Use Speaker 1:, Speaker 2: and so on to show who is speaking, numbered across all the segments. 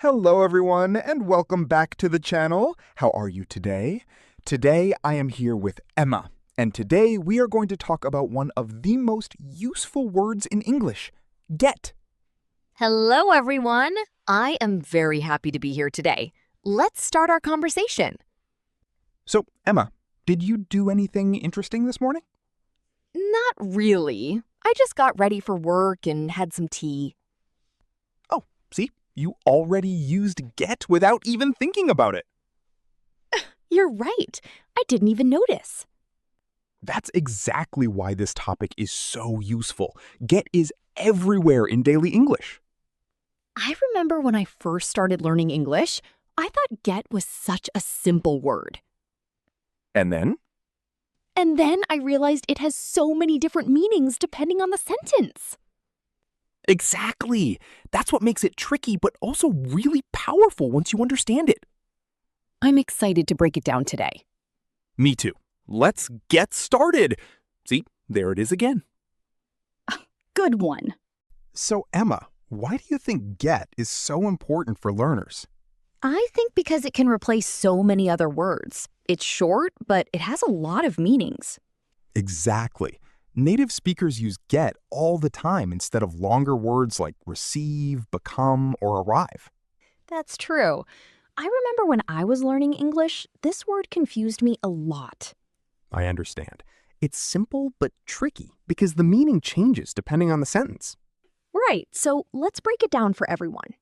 Speaker 1: Hello everyone and welcome back to the channel. How are you today? Today I am here with Emma, and today we are going to talk about one of the most useful words in English, get.
Speaker 2: Hello, everyone. I am very happy to be here today. Let's start our conversation.
Speaker 1: So, Emma, did you do anything interesting this morning?
Speaker 2: Not really. I just got ready for work and had some tea.
Speaker 1: Oh, see, you already used get without even thinking about it.
Speaker 2: You're right. I didn't even notice.
Speaker 1: That's exactly why this topic is so useful. Get is everywhere in daily English.
Speaker 2: I remember when I first started learning English, I thought get was such a simple word.
Speaker 1: And then?
Speaker 2: And then I realized it has so many different meanings depending on the sentence.
Speaker 1: Exactly. That's what makes it tricky, but also really powerful once you understand it.
Speaker 2: I'm excited to break it down today.
Speaker 1: Me too. Let's get started. See, there it is again.
Speaker 2: Good one.
Speaker 1: So, Emma, why do you think get is so important for learners?
Speaker 2: I think because it can replace so many other words. It's short, but it has a lot of meanings.
Speaker 1: Exactly. Native speakers use get all the time instead of longer words like receive, become, or arrive.
Speaker 2: That's true. I remember when I was learning English, this word confused me a lot.
Speaker 1: I understand. It's simple but tricky because the meaning changes depending on the sentence.
Speaker 2: Right, so let's break it down for everyone.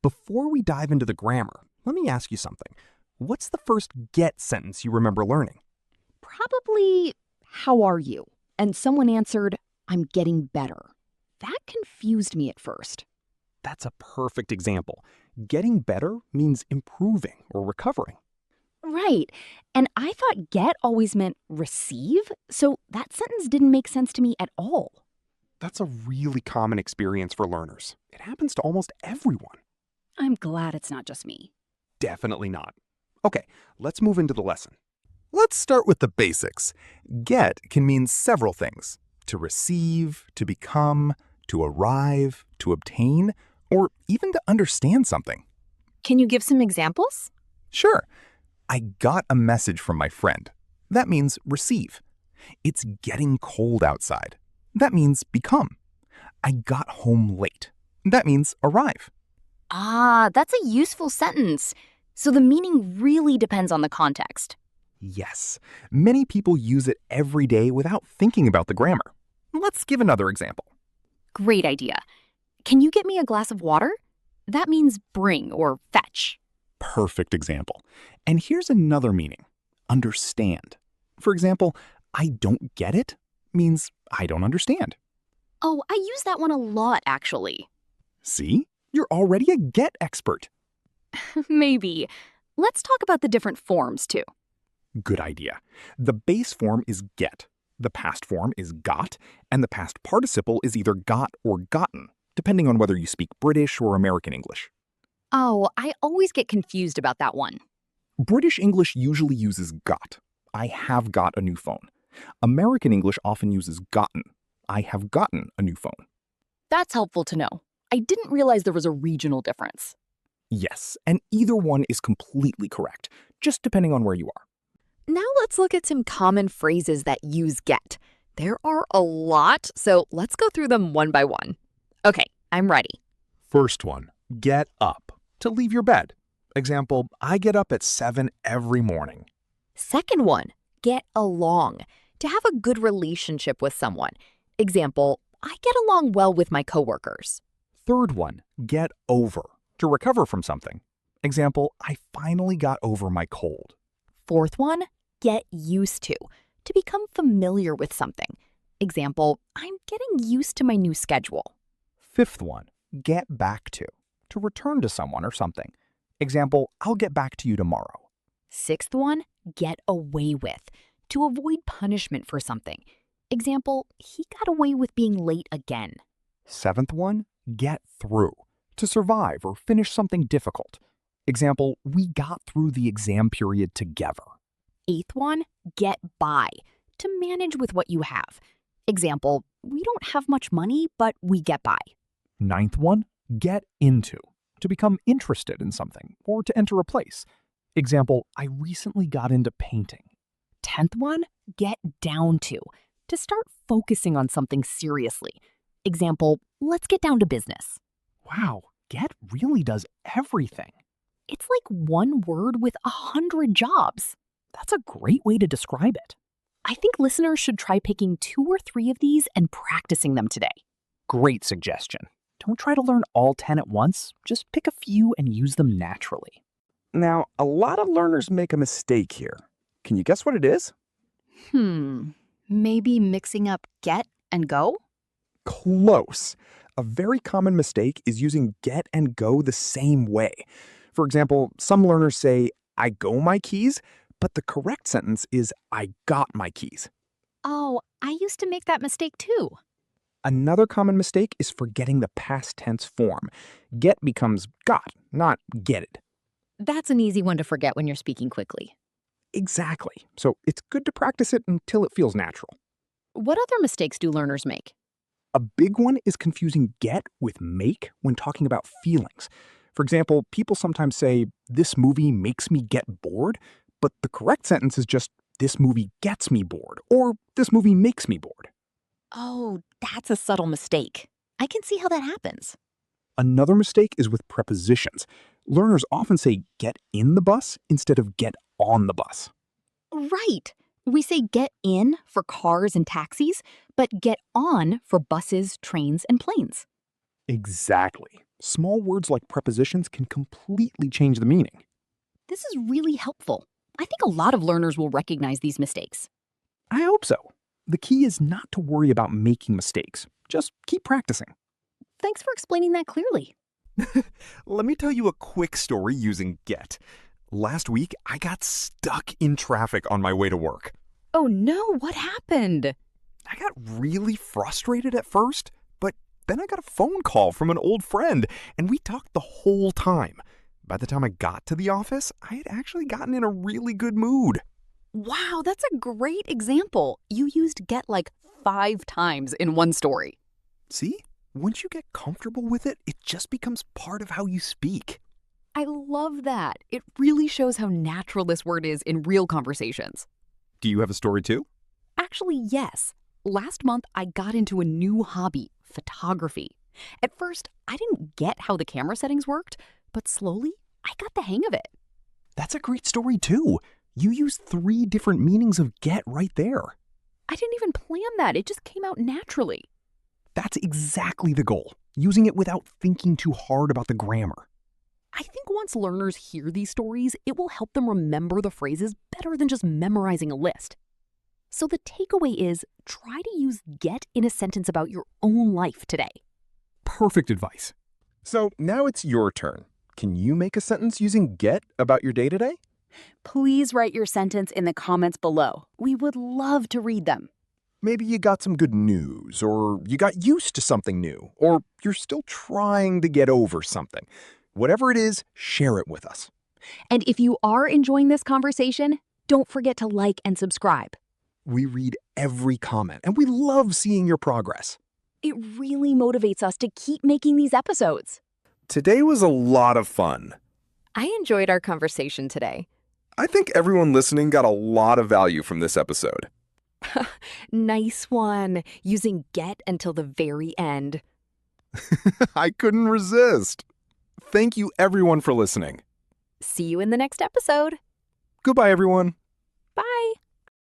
Speaker 1: Before we dive into the grammar, let me ask you something. What's the first get sentence you remember learning?
Speaker 2: Probably, how are you? And someone answered, I'm getting better. That confused me at first.
Speaker 1: That's a perfect example. Getting better means improving or recovering.
Speaker 2: Right, and I thought get always meant receive, so that sentence didn't make sense to me at all.
Speaker 1: That's a really common experience for learners. It happens to almost everyone.
Speaker 2: I'm glad it's not just me.
Speaker 1: Definitely not. Okay, let's move into the lesson. Let's start with the basics. Get can mean several things: to receive, to become, to arrive, to obtain, or even to understand something.
Speaker 2: Can you give some examples?
Speaker 1: Sure. I got a message from my friend. That means receive. It's getting cold outside. That means become. I got home late. That means arrive.
Speaker 2: Ah, that's a useful sentence. So the meaning really depends on the context.
Speaker 1: Yes, many people use it every day without thinking about the grammar. Let's give another example.
Speaker 2: Great idea. Can you get me a glass of water? That means bring or fetch.
Speaker 1: Perfect example. And here's another meaning: understand. For example, I don't get it means I don't understand.
Speaker 2: Oh, I use that one a lot, actually.
Speaker 1: See? You're already a get expert.
Speaker 2: Maybe. Let's talk about the different forms, too.
Speaker 1: Good idea. The base form is get, the past form is got, and the past participle is either got or gotten, depending on whether you speak British or American English.
Speaker 2: Oh, I always get confused about that one.
Speaker 1: British English usually uses got. I have got a new phone. American English often uses gotten. I have gotten a new phone.
Speaker 2: That's helpful to know. I didn't realize there was a regional difference.
Speaker 1: Yes, and either one is completely correct, just depending on where you are.
Speaker 2: Now let's look at some common phrases that use get. There are a lot, so let's go through them one by one. Okay, I'm ready.
Speaker 1: First one, get up, to leave your bed. Example, I get up at 7 every morning.
Speaker 2: Second one, get along, to have a good relationship with someone. Example, I get along well with my coworkers.
Speaker 1: Third one, get over, to recover from something. Example, I finally got over my cold.
Speaker 2: Fourth one, get used to become familiar with something. Example, I'm getting used to my new schedule.
Speaker 1: Fifth one, get back to return to someone or something. Example, I'll get back to you tomorrow.
Speaker 2: Sixth one, get away with, to avoid punishment for something. Example, he got away with being late again.
Speaker 1: Seventh one, get through, to survive or finish something difficult. Example, we got through the exam period together.
Speaker 2: Eighth one, get by, to manage with what you have. Example, we don't have much money, but we get by.
Speaker 1: Ninth one, get into,
Speaker 3: to become interested in something, or to enter a place. Example, I recently got into painting.
Speaker 4: 10th one, get down to start focusing on something seriously. Example, let's get down to business.
Speaker 3: Wow, get really does everything.
Speaker 4: It's like one word with 100 jobs.
Speaker 3: That's a great way to describe it.
Speaker 4: I think listeners should try picking 2 or 3 of these and practicing them today.
Speaker 3: Great suggestion. Don't try to learn all 10 at once. Just pick a few and use them naturally.
Speaker 5: Now, a lot of learners make a mistake here. Can you guess what it is?
Speaker 2: Maybe mixing up get and go?
Speaker 5: Close. A very common mistake is using get and go the same way. For example, some learners say, I go my keys, but the correct sentence is, I got my keys.
Speaker 2: Oh, I used to make that mistake too.
Speaker 5: Another common mistake is forgetting the past tense form. Get becomes got, not getted.
Speaker 2: That's an easy one to forget when you're speaking quickly.
Speaker 5: Exactly. So it's good to practice it until it feels natural.
Speaker 2: What other mistakes do learners make?
Speaker 5: A big one is confusing get with make when talking about feelings. For example, people sometimes say, this movie makes me get bored, but the correct sentence is just, this movie gets me bored, or this movie makes me bored.
Speaker 2: Oh, that's a subtle mistake. I can see how that happens.
Speaker 5: Another mistake is with prepositions. Learners often say get in the bus instead of get on the bus.
Speaker 2: Right. We say get in for cars and taxis, but get on for buses, trains, and planes.
Speaker 5: Exactly. Small words like prepositions can completely change the meaning.
Speaker 2: This is really helpful. I think a lot of learners will recognize these mistakes.
Speaker 5: I hope so. The key is not to worry about making mistakes. Just keep practicing.
Speaker 2: Thanks for explaining that clearly.
Speaker 1: Let me tell you a quick story using get. Last week, I got stuck in traffic on my way to work.
Speaker 2: Oh no, what happened?
Speaker 1: I got really frustrated at first, but then I got a phone call from an old friend, and we talked the whole time. By the time I got to the office, I had actually gotten in a really good mood.
Speaker 2: Wow, that's a great example. You used get like 5 times in one story.
Speaker 1: See? Once you get comfortable with it, it just becomes part of how you speak.
Speaker 2: I love that. It really shows how natural this word is in real conversations.
Speaker 1: Do you have a story too?
Speaker 2: Actually, yes. Last month, I got into a new hobby, photography. At first, I didn't get how the camera settings worked, but slowly, I got the hang of it.
Speaker 5: That's a great story too. You used 3 different meanings of get right there.
Speaker 2: I didn't even plan that. It just came out naturally.
Speaker 5: That's exactly the goal, using it without thinking too hard about the grammar.
Speaker 2: I think once learners hear these stories, it will help them remember the phrases better than just memorizing a list. So the takeaway is, try to use get in a sentence about your own life today.
Speaker 5: Perfect advice. So now it's your turn. Can you make a sentence using get about your day today?
Speaker 4: Please write your sentence in the comments below. We would love to read them.
Speaker 5: Maybe you got some good news, or you got used to something new, or you're still trying to get over something. Whatever it is, share it with us.
Speaker 4: And if you are enjoying this conversation, don't forget to like and subscribe.
Speaker 5: We read every comment, and we love seeing your progress.
Speaker 4: It really motivates us to keep making these episodes.
Speaker 1: Today was a lot of fun.
Speaker 2: I enjoyed our conversation today.
Speaker 1: I think everyone listening got a lot of value from this episode.
Speaker 2: Nice one. Using get until the very end.
Speaker 1: I couldn't resist. Thank you everyone for listening.
Speaker 2: See you in the next episode.
Speaker 1: Goodbye, everyone.